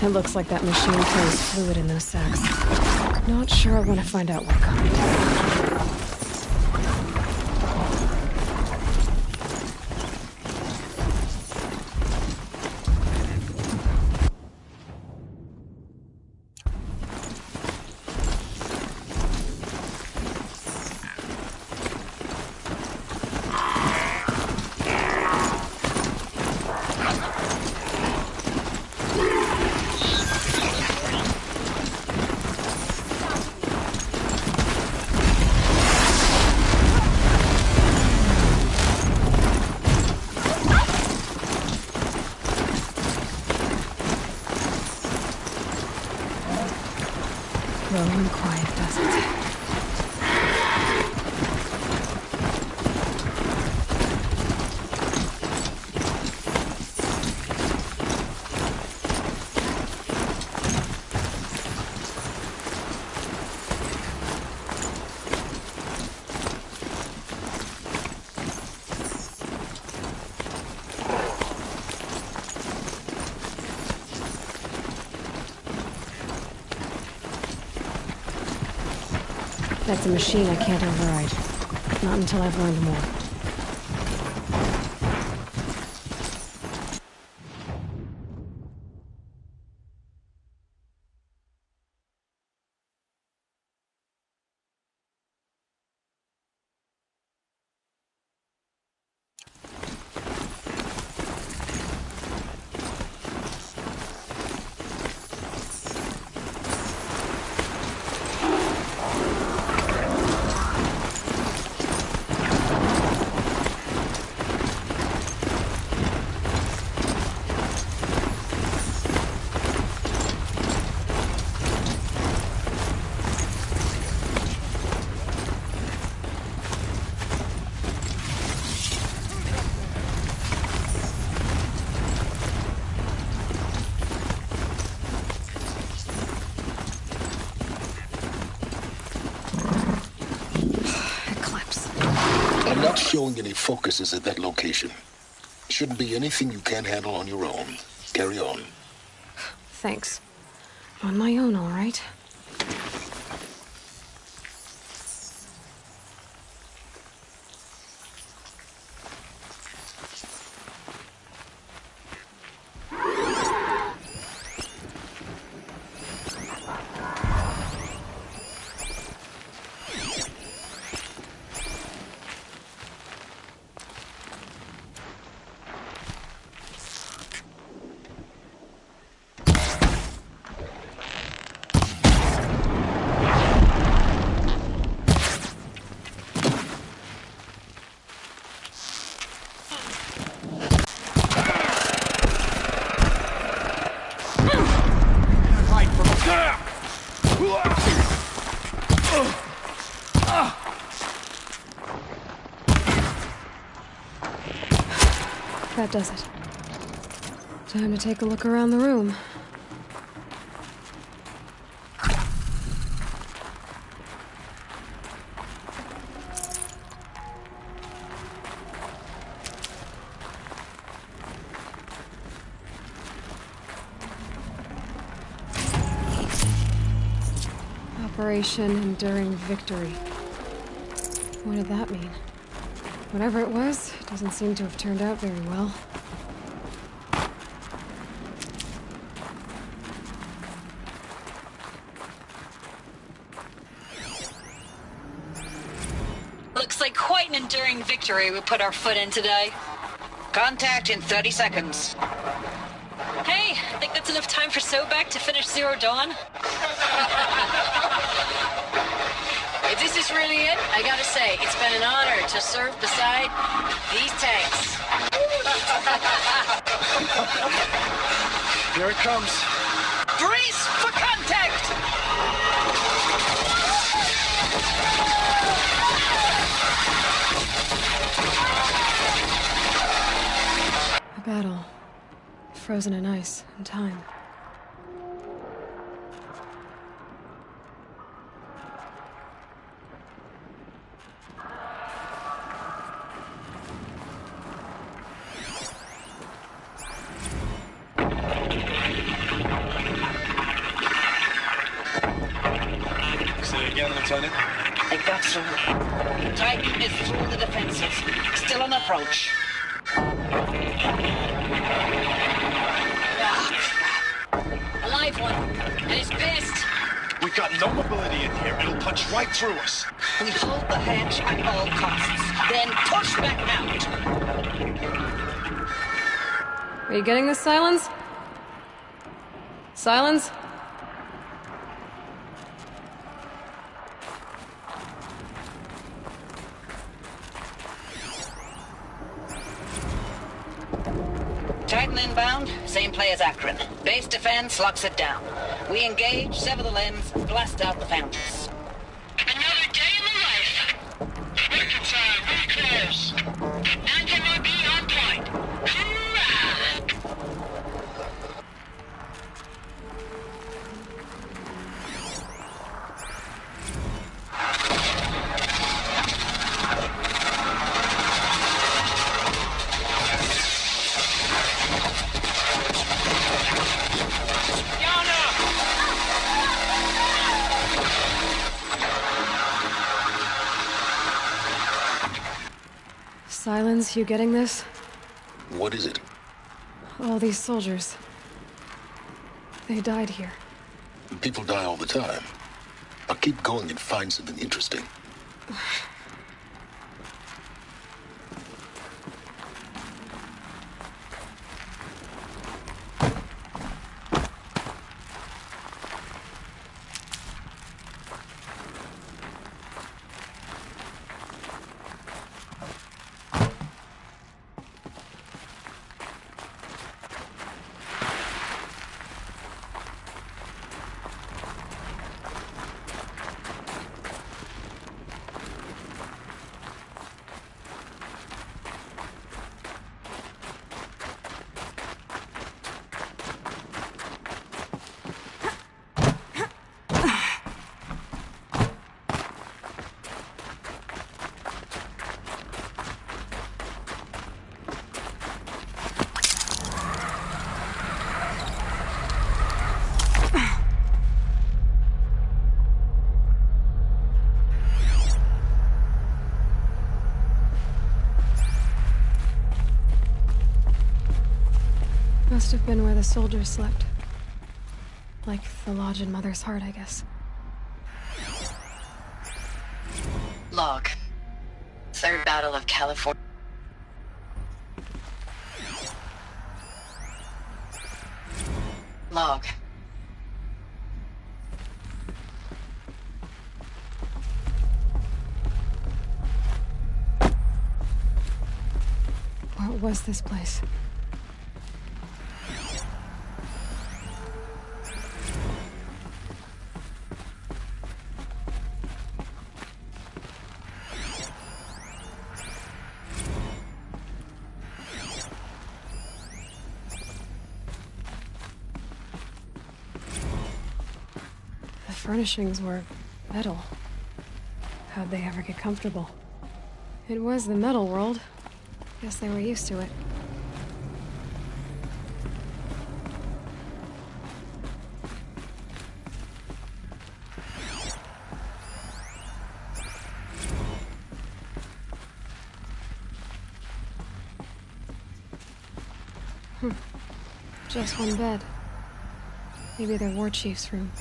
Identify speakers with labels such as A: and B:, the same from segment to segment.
A: It looks like that machine carries fluid in those sacks. Not sure I want to find out what kind. Low and quiet, does it? That's a machine I can't override. Not until I've learned more.
B: I'm not showing any focuses at that location. Shouldn't be anything you can't handle on your own. Carry on.
A: Thanks. On my own, all right. That does it. Time to take a look around the room. Operation Enduring Victory. What did that mean? Whatever it was, it doesn't seem to have turned out very well.
C: Looks like quite an enduring victory we put our foot in today.
D: Contact in 30 seconds.
C: Hey, think that's enough time for Sobek to finish Zero Dawn?
E: If this is really it, I gotta say, it's been an honor to serve beside these tanks.
F: Here it comes.
D: Brace for contact!
A: A battle. Frozen in ice and time.
F: again, Lieutenant?
D: They got through. Titan is through the defenses. Still on approach. Ah, crap.
E: A live one. And he's pissed.
F: We've got no mobility in here. It'll punch right through us.
D: We hold the hedge at all costs. Then push back out.
A: Are you getting this, Silence? Silence?
D: Titan inbound, same play as Akron. Base defense locks it down. We engage, sever the limbs, and blast out the foundries.
G: Another day in the life. Working time, very close. Anti-MOB on point. Hoorah!
A: Silence, you getting this?
B: What is it?
A: All these soldiers. They died here.
B: People die all the time. Now keep going and find something interesting. Must have been where the soldiers slept. Like the lodge in Mother's Heart, I guess.
E: Log. Third Battle of California. Log.
A: What was this place? The furnishings were metal. How'd they ever get comfortable? It was the metal world. Guess they were used to it. Just one bed. Maybe their war chief's room.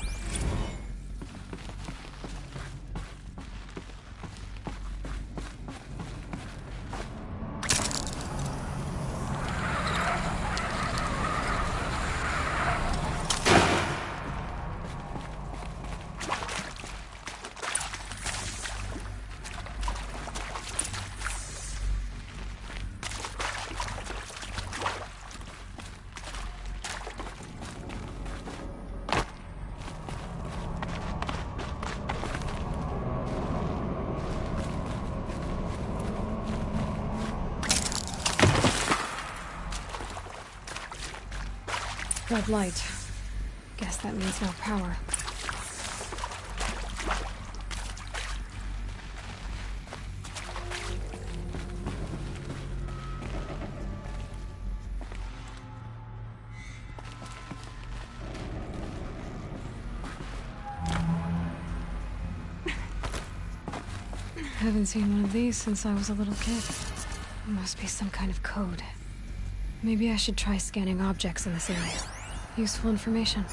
A: Red light. Guess that means no power. Haven't seen one of these since I was a little kid. Must be some kind of code. Maybe I should try scanning objects in this area. Useful information.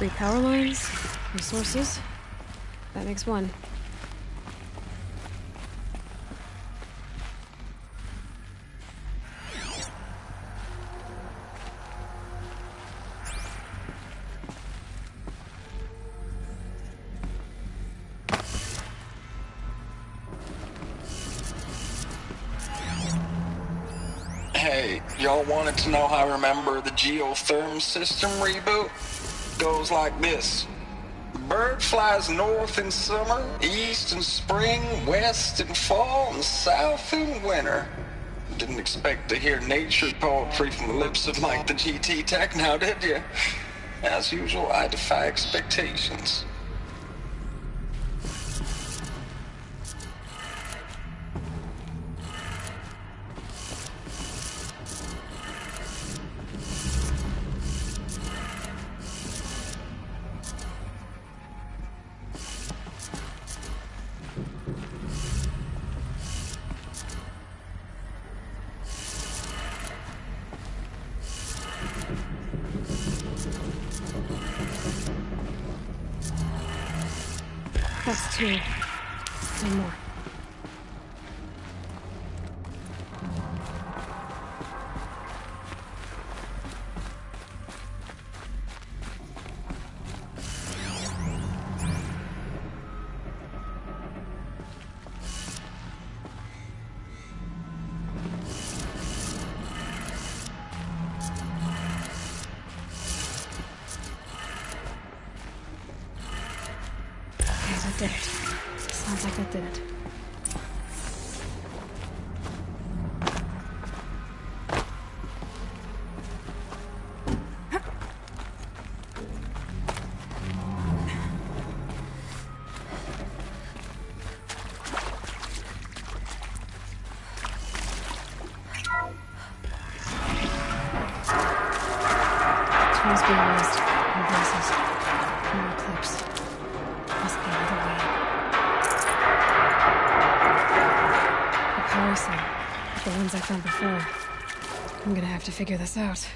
A: 3 power lines, resources. That makes 1.
H: Hey, y'all wanted to know how I remember the geotherm system reboot? Goes like this. Bird flies north in summer, east in spring, west in fall, and south in winter. Didn't expect to hear nature poetry from the lips of Mike the GT Tech now, did you? As usual, I defy expectations.
A: That's 2. 1 more. Okay, that did it. Sounds like that did it. Tools being used. More braces. More clips. Must be another way. The power cell. Like the ones I found before. I'm gonna have to figure this out.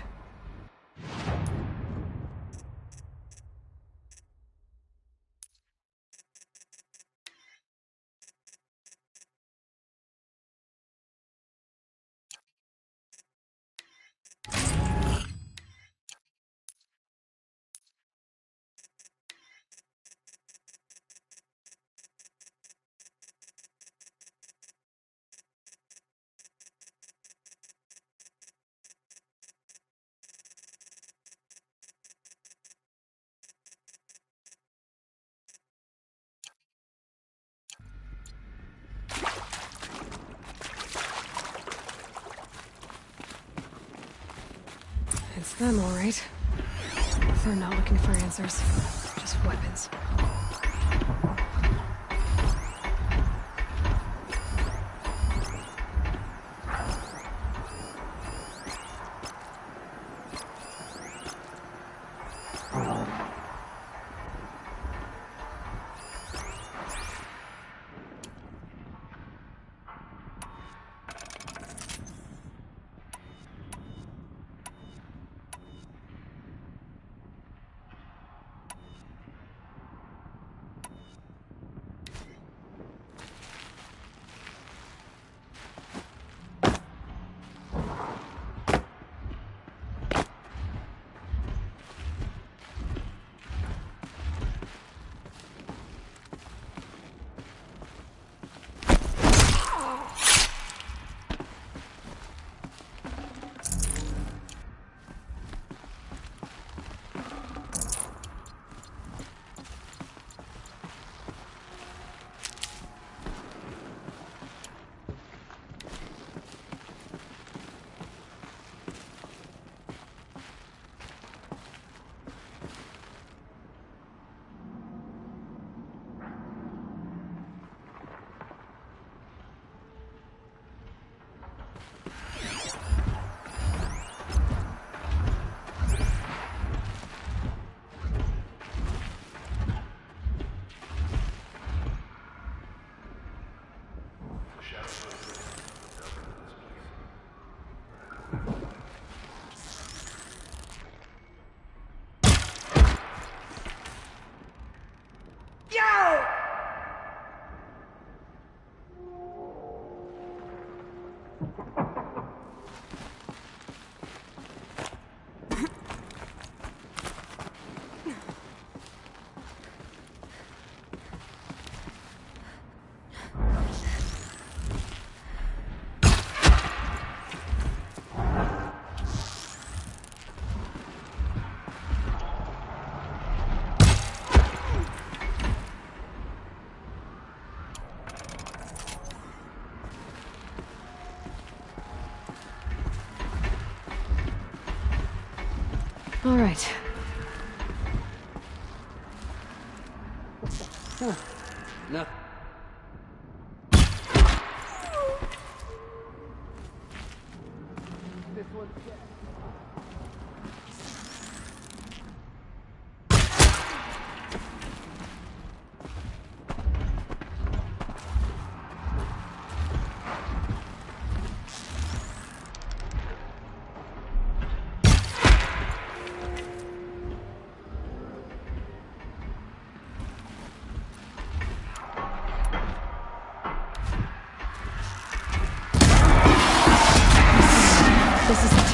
A: It's them, all right. They're not looking for answers, just weapons. All right.
I: No.
A: This is it.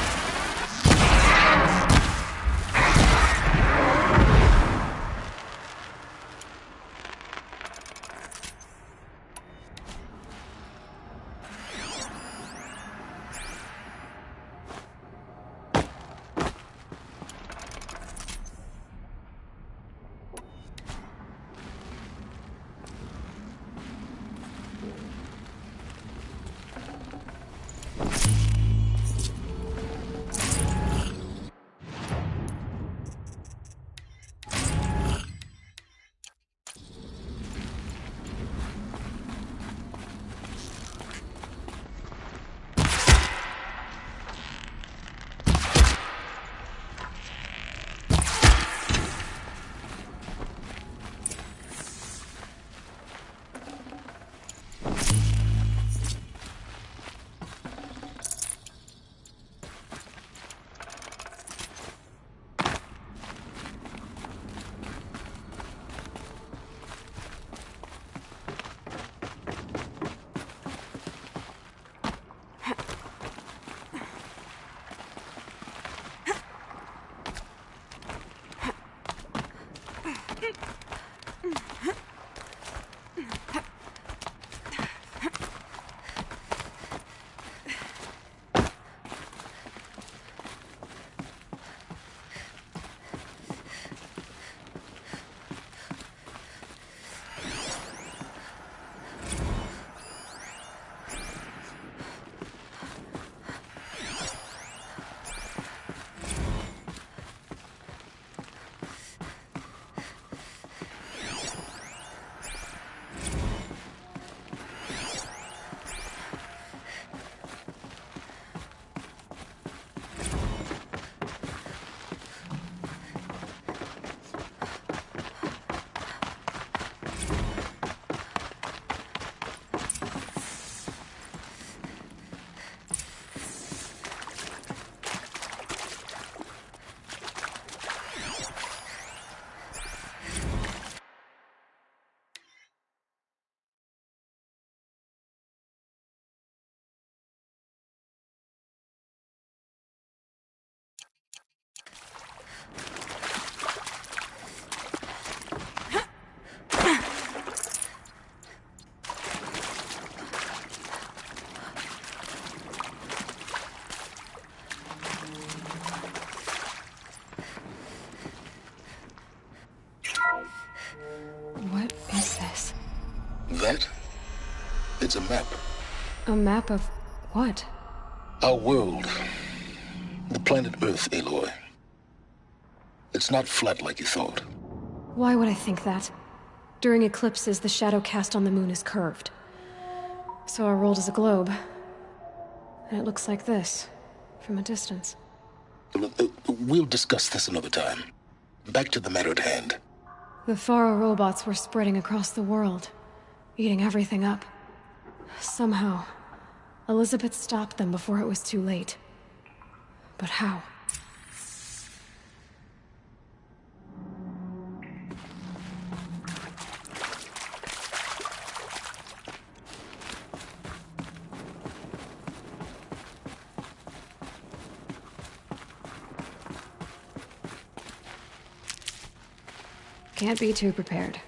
A: What is this?
B: That? It's a map.
A: A map of what?
B: Our world. The planet Earth, Aloy. It's not flat like you thought.
A: Why would I think that? During eclipses, the shadow cast on the moon is curved. So our world is a globe. And it looks like this, from a distance.
B: We'll discuss this another time. Back to the matter at hand.
A: The Faro robots were spreading across the world, eating everything up. Somehow, Elizabeth stopped them before it was too late. But how? Can't be too prepared.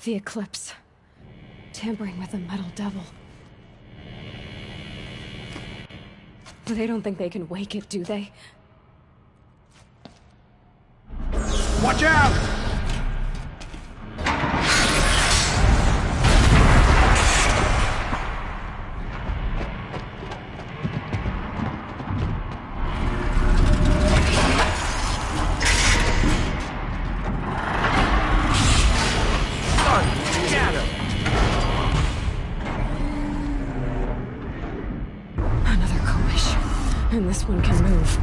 A: The eclipse. Tampering with the metal devil. They don't think they can wake it, do they?
F: Watch out!
A: Another coalition. And this one can move.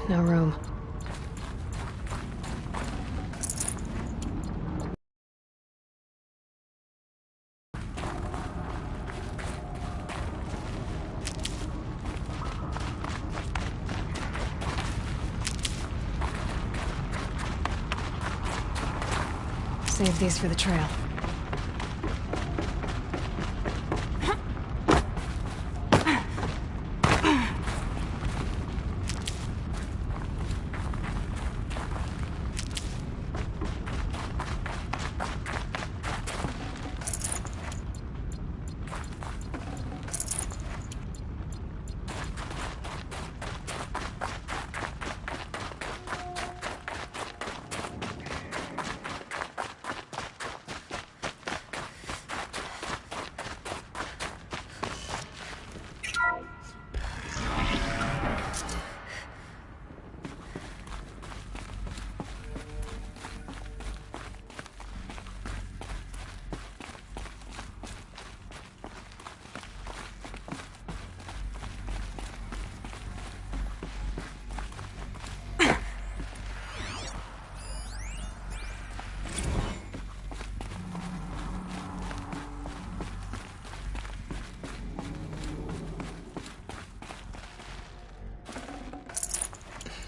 A: No room. Save these for the trail.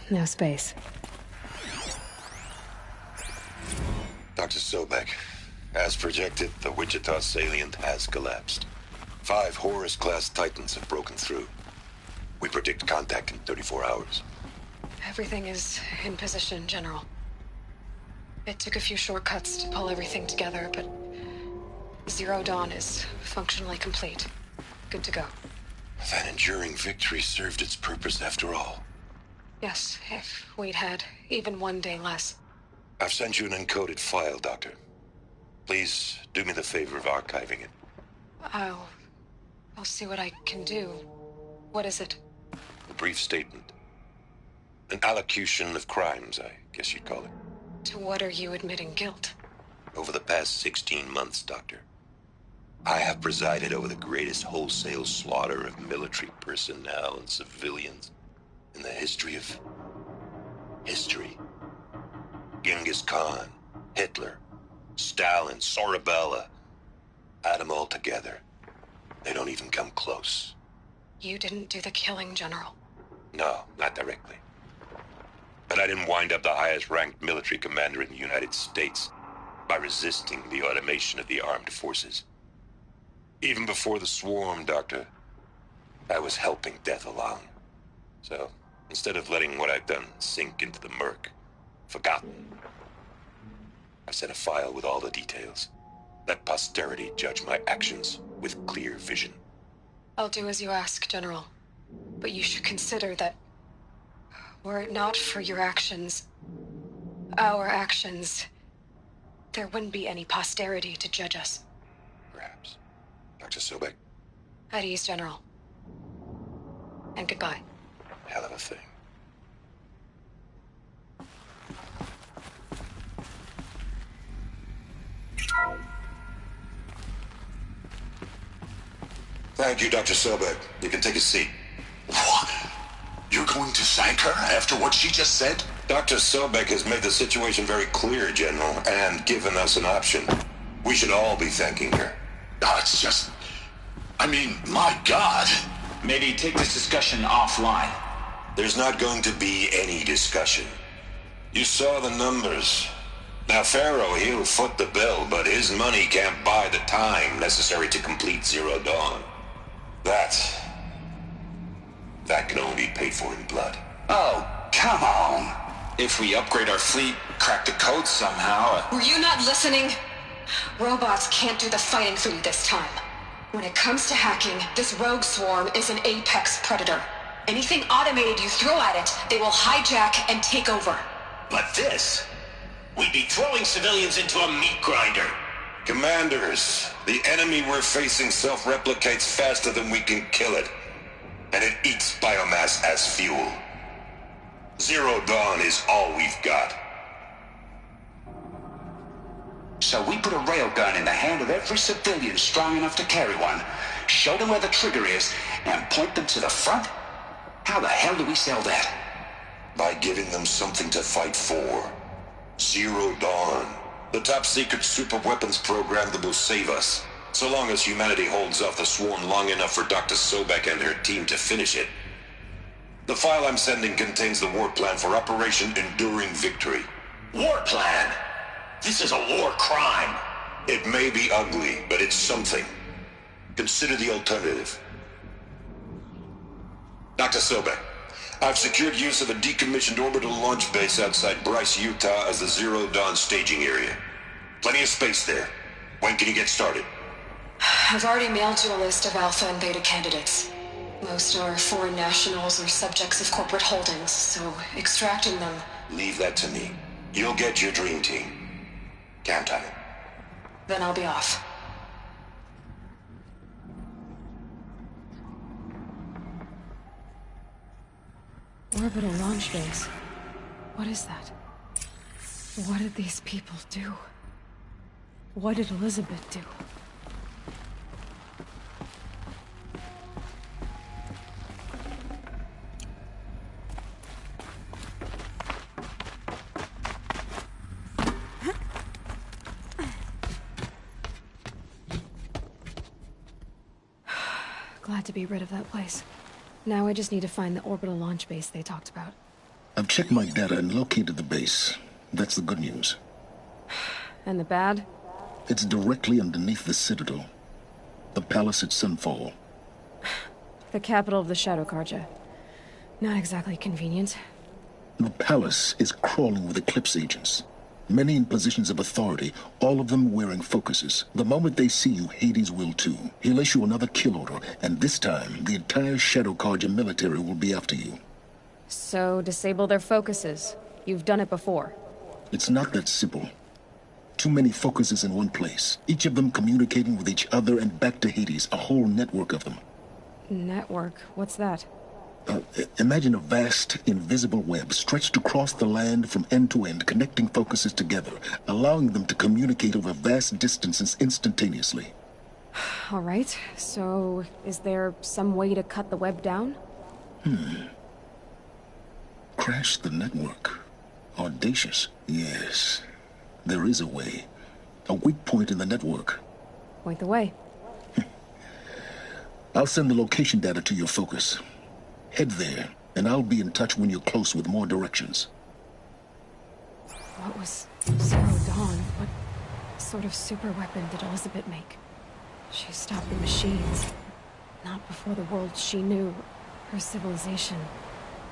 A: No space.
B: Dr. Sobek, as projected, the Wichita salient has collapsed. 5 Horus-class Titans have broken through. We predict contact in 34 hours.
A: Everything is in position, General. It took a few shortcuts to pull everything together, but Zero Dawn is functionally complete. Good to go.
B: That enduring victory served its purpose after all.
A: Yes, if we'd had even one day less.
B: I've sent you an encoded file, Doctor. Please do me the favor of archiving it.
A: I'll see what I can do. What is it?
B: A brief statement. An allocution of crimes, I guess you'd call it.
A: To what are you admitting guilt?
B: Over the past 16 months, Doctor, I have presided over the greatest wholesale slaughter of military personnel and civilians in the history of history. Genghis Khan, Hitler, Stalin, Sorabella. Add them all together. They don't even come close.
A: You didn't do the killing, General.
B: No, not directly. But I didn't wind up the highest-ranked military commander in the United States by resisting the automation of the armed forces. Even before the swarm, Doctor, I was helping death along. So, instead of letting what I've done sink into the murk, forgotten, I sent a file with all the details. Let posterity judge my actions with clear vision.
A: I'll do as you ask, General. But you should consider that were it not for your actions, our actions, there wouldn't be any posterity to judge us.
B: Perhaps. Dr. Sobek?
A: At ease, General. And goodbye.
B: Hell of a thing. Thank you, Dr. Sobek. You can take a seat.
F: What? You're going to thank her after what she just said?
B: Dr. Sobek has made the situation very clear, General, and given us an option. We should all be thanking her.
F: Oh, it's just... I mean, my God.
I: Maybe take this discussion offline.
B: There's not going to be any discussion. You saw the numbers. Now, Pharaoh, he'll foot the bill, but his money can't buy the time necessary to complete Zero Dawn. That can only be paid for in blood.
I: Oh, come on. If we upgrade our fleet, crack the code somehow...
A: Were you not listening? Robots can't do the fighting for you this time. When it comes to hacking, this rogue swarm is an apex predator. Anything automated you throw at it, they will hijack and take over.
F: But this... We'd be throwing civilians into a meat grinder.
B: Commanders, the enemy we're facing self-replicates faster than we can kill it. And it eats biomass as fuel. Zero Dawn is all we've got.
I: So we put a railgun in the hand of every civilian strong enough to carry one, show them where the trigger is, and point them to the front? How the hell do we sell that?
B: By giving them something to fight for. Zero Dawn. The top-secret superweapons program that will save us. So long as humanity holds off the Swarm long enough for Dr. Sobek and her team to finish it. The file I'm sending contains the war plan for Operation Enduring Victory.
F: War plan? This is a war crime.
B: It may be ugly, but it's something. Consider the alternative. Dr. Sobek, I've secured use of a decommissioned orbital launch base outside Bryce, Utah as the Zero Dawn staging area. Plenty of space there. When can you get started?
A: I've already mailed you a list of Alpha and Beta candidates. Most are foreign nationals or subjects of corporate holdings, so extracting them...
B: Leave that to me. You'll get your dream team. Count on it.
A: Then I'll be off. Orbital launch base. What is that? What did these people do? What did Elizabeth do? Glad to be rid of that place. Now I just need to find the orbital launch base they talked about.
J: I've checked my data and located the base. That's the good news.
A: And the bad?
J: It's directly underneath the Citadel. The palace at Sunfall.
A: The capital of the Shadow Carja. Not exactly convenient.
J: The palace is crawling with Eclipse agents. Many in positions of authority, all of them wearing focuses. The moment they see you, Hades will too. He'll issue another kill order, and this time, the entire Shadow Carja military will be after you.
A: So, disable their focuses. You've done it before.
J: It's not that simple. Too many focuses in one place. Each of them communicating with each other and back to Hades, a whole network of them.
A: Network? What's that?
J: Imagine a vast, invisible web stretched across the land from end to end, connecting focuses together, allowing them to communicate over vast distances instantaneously.
A: All right, so is there some way to cut the web down?
J: Crash the network. Audacious. Yes, there is a way. A weak point in the network.
A: Point the way.
J: I'll send the location data to your focus. Head there, and I'll be in touch when you're close with more directions.
A: What was Zero Dawn? What sort of super weapon did Elizabeth make? She stopped the machines. Not before the world she knew, her civilization,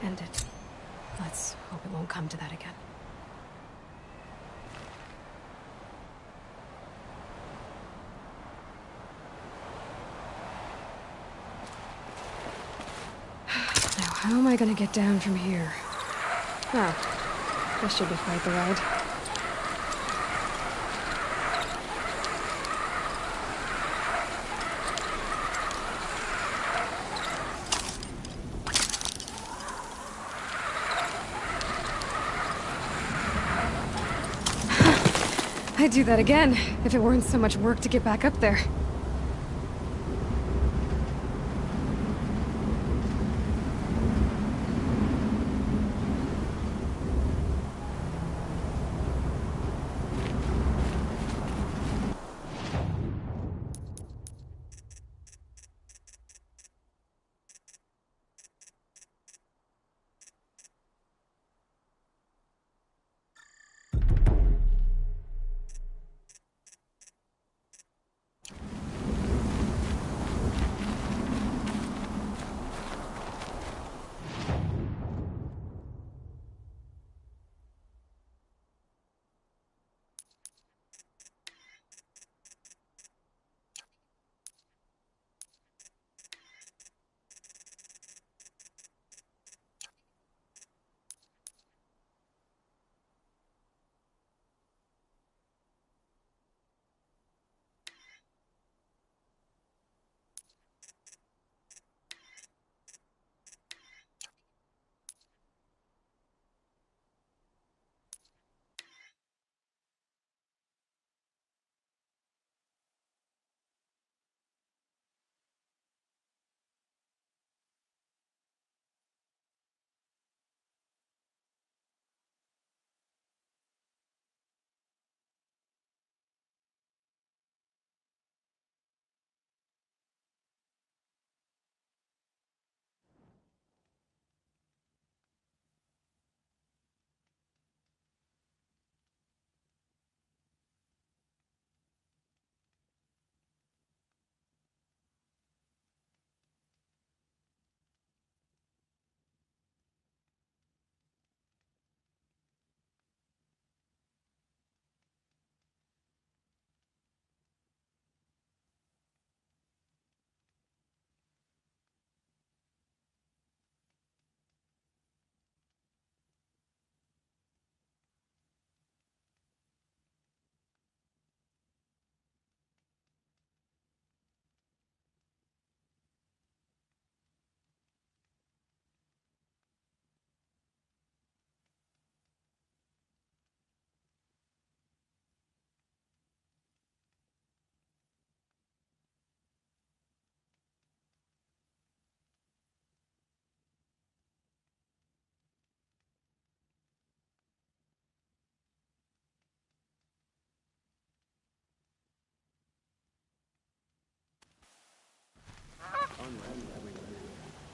A: ended. Let's hope it won't come to that again. Now, how am I gonna get down from here? Oh, this should be quite the ride. I'd do that again, if it weren't so much work to get back up there.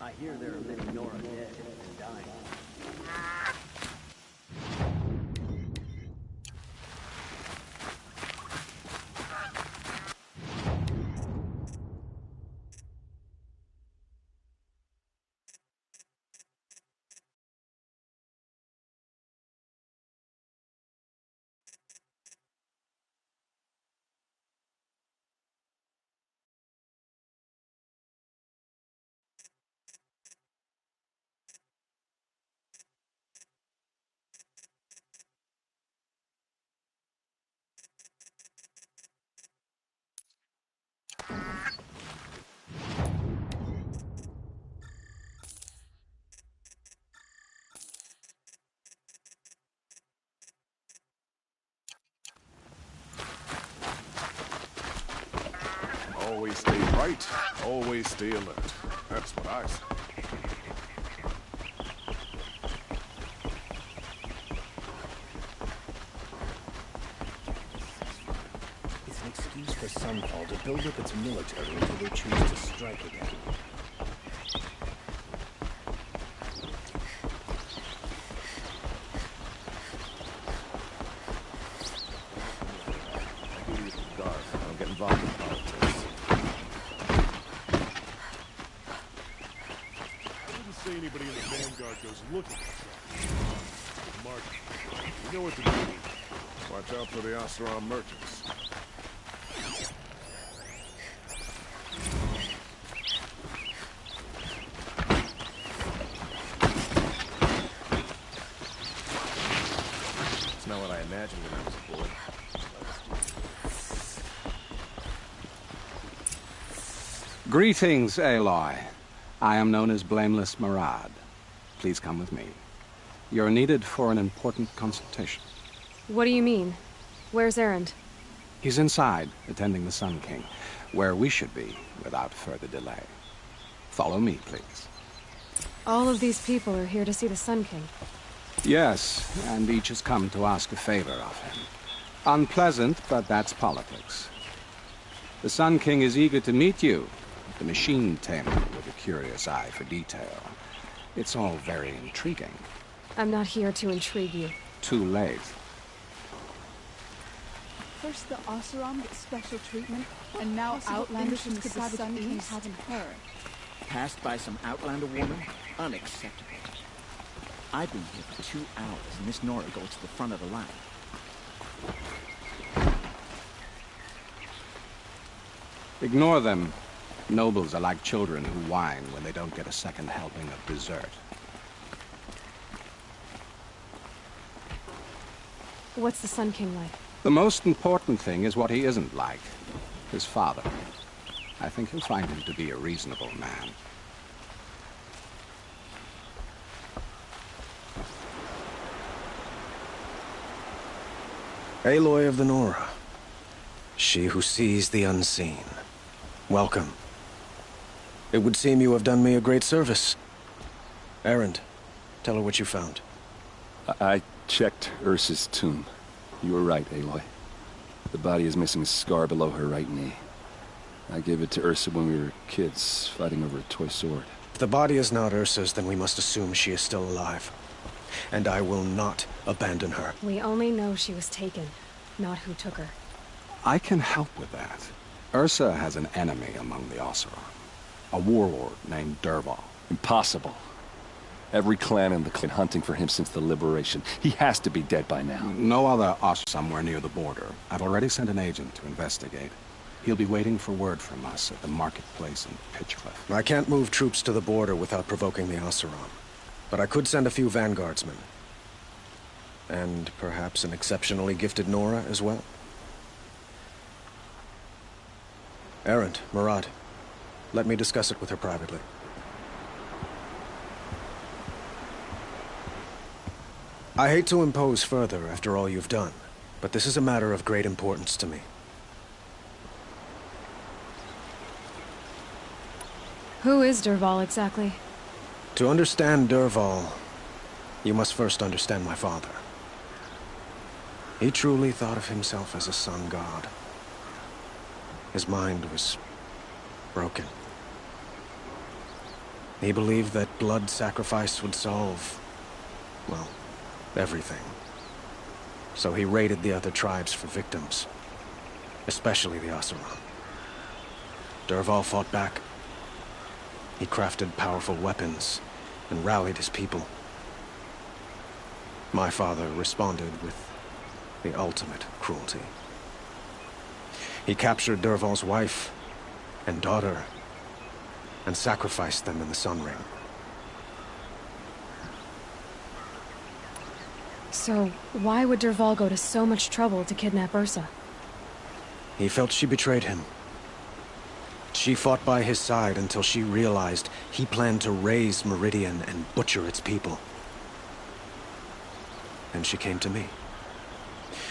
K: I hear there are many Nora dead and dying.
L: Always stay bright, always stay alert. That's what I say.
K: It's an excuse for Sunfall to build up its military until they choose to strike again.
L: I'm getting involved in politics. I wouldn't say anybody in the Vanguard goes looking for trouble. Mark, you know what to do. Watch out for the Oseram merchants. It's not what I imagined when I was a boy.
M: Greetings, Aloy. I am known as Blameless Marad. Please come with me. You're needed for an important consultation.
A: What do you mean? Where's Erend?
M: He's inside, attending the Sun King, where we should be without further delay. Follow me, please.
A: All of these people are here to see the Sun King.
M: Yes, and each has come to ask a favor of him. Unpleasant, but that's politics. The Sun King is eager to meet you, the machine tamer with a curious eye for detail. It's all very intriguing.
A: I'm not here to intrigue you.
M: Too late.
N: First the Oseram get special treatment, and now Outlanders from the Sun King haven't heard.
K: Passed by some Outlander woman? Unacceptable. I've been here for 2 hours, and this Nora goes to the front of the line.
M: Ignore them. Nobles are like children who whine when they don't get a second helping of dessert.
A: What's the Sun King like?
M: The most important thing is what he isn't like. His father. I think you'll find him to be a reasonable man.
O: Aloy of the Nora. She who sees the unseen. Welcome. It would seem you have done me a great service. Erend, tell her what you found.
P: I checked Ursa's tomb. You were right, Aloy. The body is missing a scar below her right knee. I gave it to Ursa when we were kids, fighting over a toy sword.
O: If the body is not Ursa's, then we must assume she is still alive. And I will not abandon her.
A: We only know she was taken, not who took her.
M: I can help with that. Ursa has an enemy among the Oseram. A warlord named Dervahl.
P: Impossible. Every clan in the clan hunting for him since the liberation. He has to be dead by now.
M: No other Oseram somewhere near the border. I've already sent an agent to investigate. He'll be waiting for word from us at the marketplace in Pitchcliff.
O: I can't move troops to the border without provoking the Oseram. But I could send a few vanguardsmen. And perhaps an exceptionally gifted Nora as well. Erend, Marad, let me discuss it with her privately. I hate to impose further after all you've done, but this is a matter of great importance to me.
A: Who is Dervahl exactly?
O: To understand Dervahl, you must first understand my father. He truly thought of himself as a sun god. His mind was broken. He believed that blood sacrifice would solve, well, everything. So he raided the other tribes for victims, especially the Oseram. Dervahl fought back. He crafted powerful weapons and rallied his people. My father responded with the ultimate cruelty. He captured Dervahl's wife and daughter and sacrificed them in the Sun Ring.
A: So, why would Dervahl go to so much trouble to kidnap Ursa?
O: He felt she betrayed him. She fought by his side until she realized he planned to raise Meridian and butcher its people. And she came to me.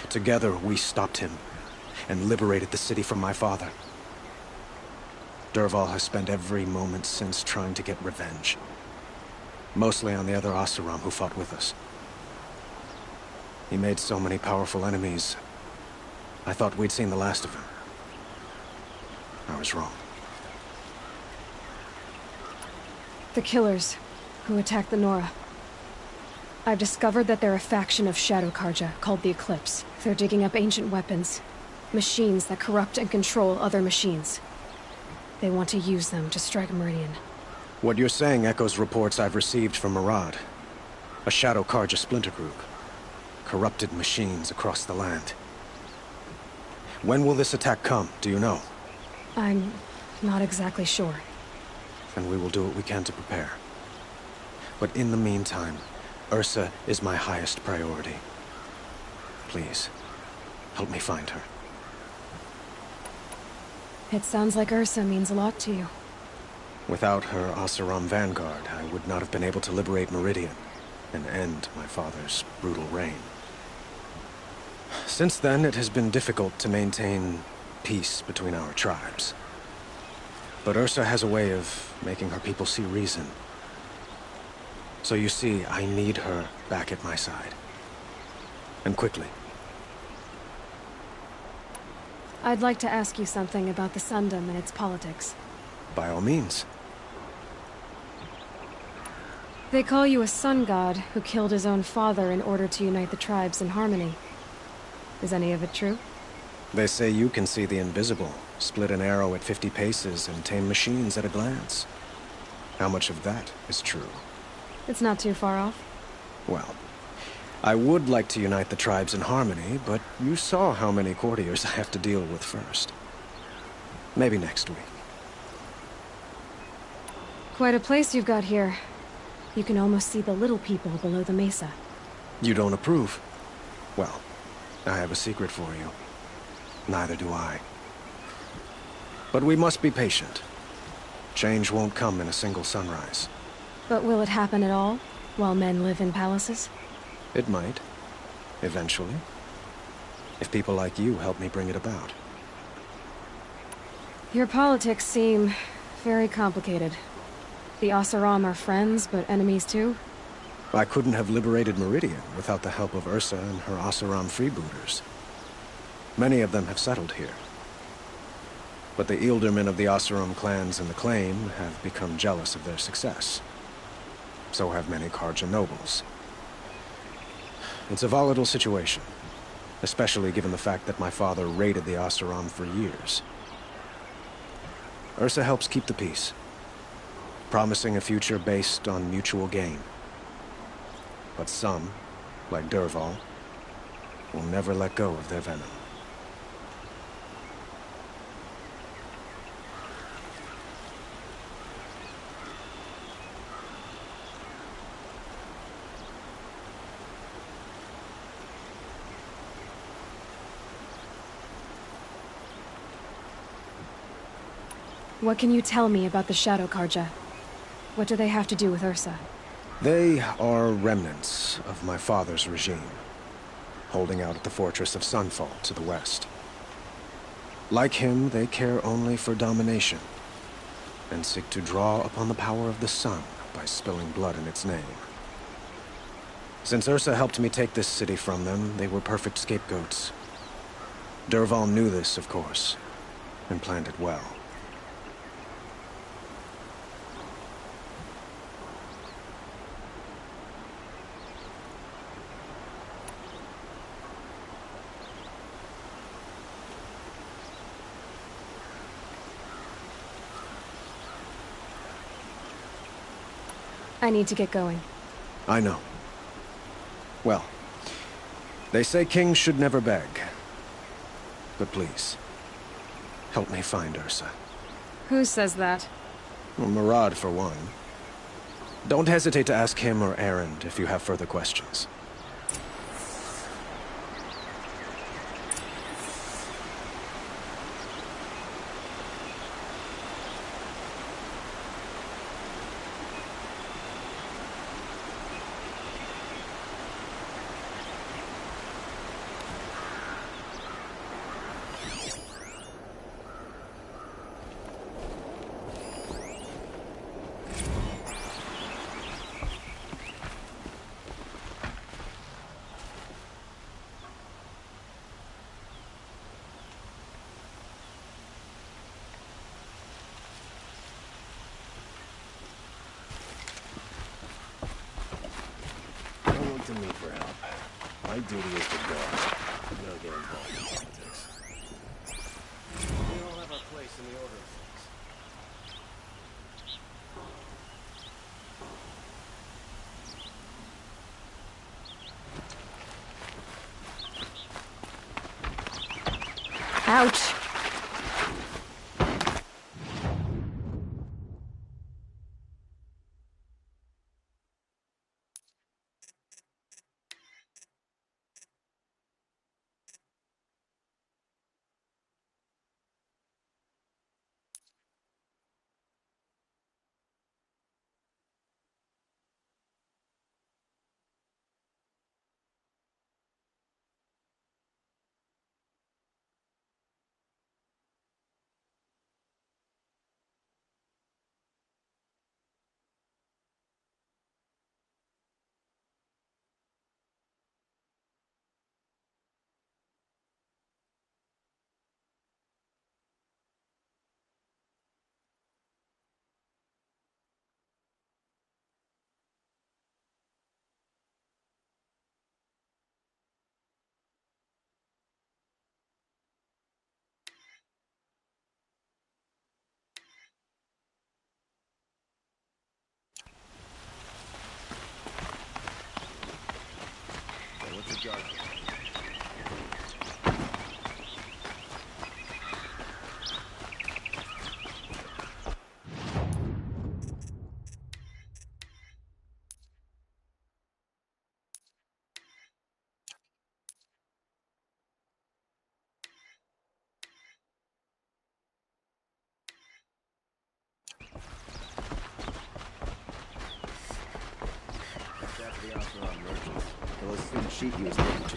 O: Together, we stopped him and liberated the city from my father. Dervahl has spent every moment since trying to get revenge. Mostly on the other Oseram who fought with us. He made so many powerful enemies. I thought we'd seen the last of him. I was wrong.
A: The killers who attacked the Nora. I've discovered that they're a faction of Shadow Karja called the Eclipse. They're digging up ancient weapons. Machines that corrupt and control other machines. They want to use them to strike Meridian.
O: What you're saying echoes reports I've received from Murad. A Shadow Karja splinter group. Corrupted machines across the land. When will this attack come, do you know?
A: I'm not exactly sure.
O: And we will do what we can to prepare. But in the meantime, Ursa is my highest priority. Please, help me find her.
A: It sounds like Ursa means a lot to you.
O: Without her Oseram vanguard, I would not have been able to liberate Meridian and end my father's brutal reign. Since then, it has been difficult to maintain peace between our tribes. But Ursa has a way of making her people see reason. So you see, I need her back at my side. And quickly.
A: I'd like to ask you something about the Sundom and its politics.
O: By all means.
A: They call you a sun god who killed his own father in order to unite the tribes in harmony. Is any of it true?
O: They say you can see the invisible, split an arrow at 50 paces, and tame machines at a glance. How much of that is true?
A: It's not too far off.
O: Well, I would like to unite the tribes in harmony, but you saw how many courtiers I have to deal with first. Maybe next week.
A: Quite a place you've got here. You can almost see the little people below the mesa.
O: You don't approve? Well, I have a secret for you. Neither do I. But we must be patient. Change won't come in a single sunrise.
A: But will it happen at all, while men live in palaces?
O: It might. Eventually. If people like you help me bring it about.
A: Your politics seem very complicated. The Oseram are friends, but enemies too?
O: I couldn't have liberated Meridian without the help of Ursa and her Oseram freebooters. Many of them have settled here. But the Ealdormen of the Oseram clans in the claim have become jealous of their success. So have many Karja nobles. It's a volatile situation, especially given the fact that my father raided the Oseram for years. Ursa helps keep the peace, promising a future based on mutual gain. But some, like Dervahl, will never let go of their venom.
A: What can you tell me about the Shadow Karja? What do they have to do with Ursa?
O: They are remnants of my father's regime, holding out at the fortress of Sunfall to the west. Like him, they care only for domination, and seek to draw upon the power of the sun by spilling blood in its name. Since Ursa helped me take this city from them, they were perfect scapegoats. Dervahl knew this, of course, and planned it well.
A: I need to get going.
O: I know. Well, they say kings should never beg. But please, help me find Ursa.
A: Who says that?
O: Well, Murad, for one. Don't hesitate to ask him or Erend if you have further questions.
Q: To me for help. My duty is to guard. I'm not get involved in politics. We all have our place in the order of
A: things. Ouch.
Q: what's the guard? After the Oseram merchants, they'll assume the sheet you was looking to.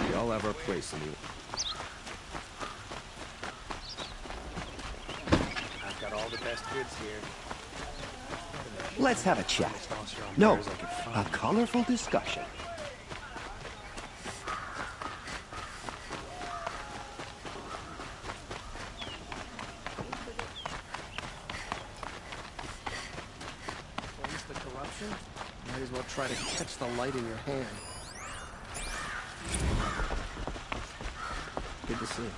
Q: We all have our place in the... I've got all the best goods here.
R: Let's have a chat. No, a colorful discussion.
Q: Cleanse the corruption? Might as well try to catch the light in your hand. Good to see.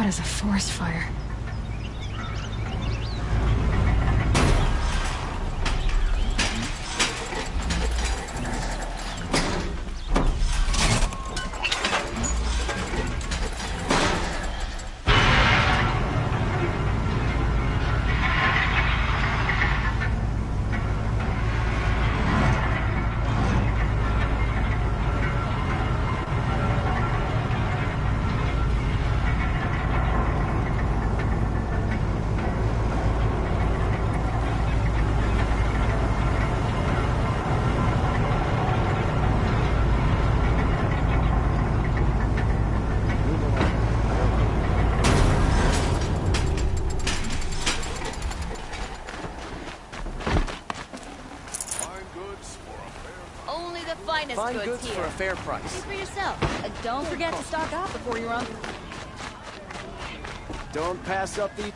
A: That is a forest fire.
S: Only the finest
R: Fine
S: goods
R: goods
S: here.
R: for a fair price.
S: See for yourself. Don't forget to stock up before you run.
R: Don't pass up the...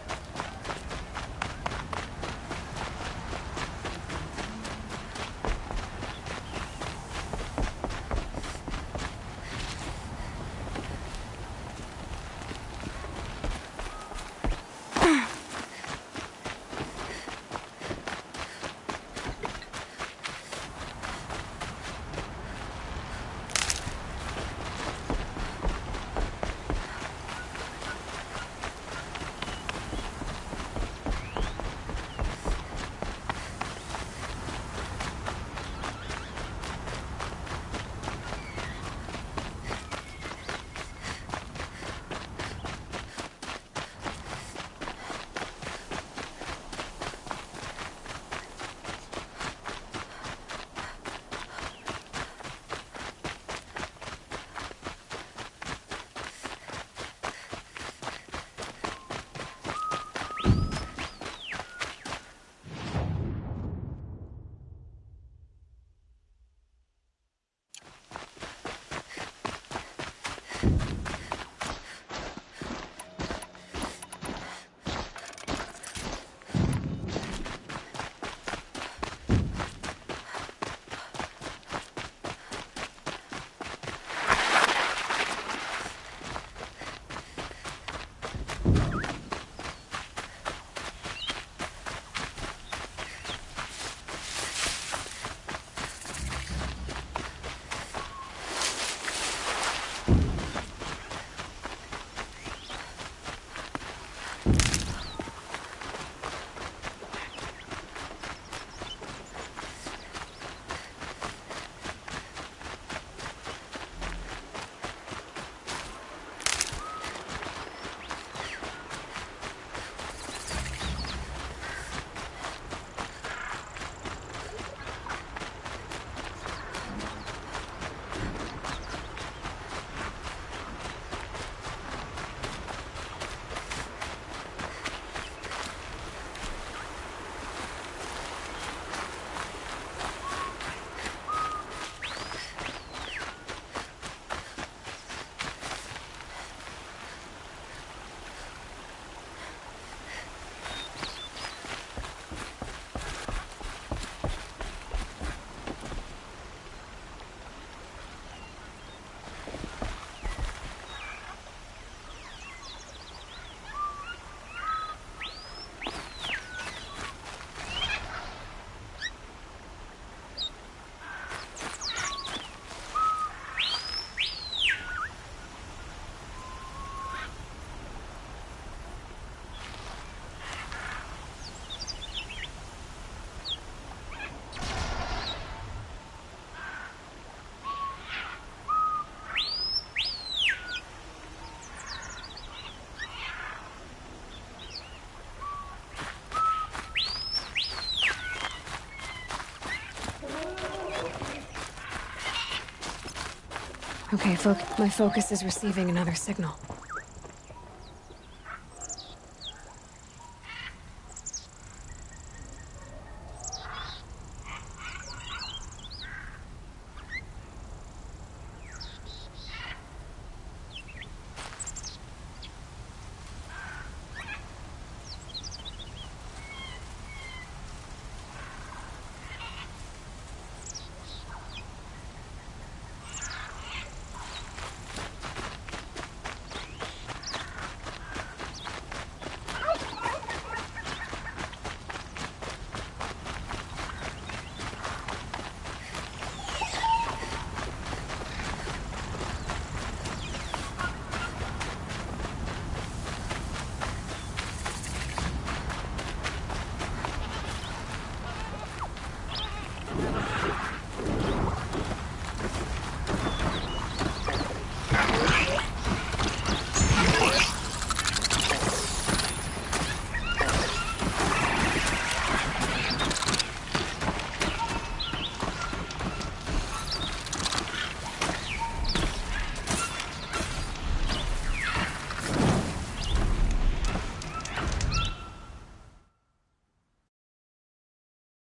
A: Okay, my focus is receiving another signal.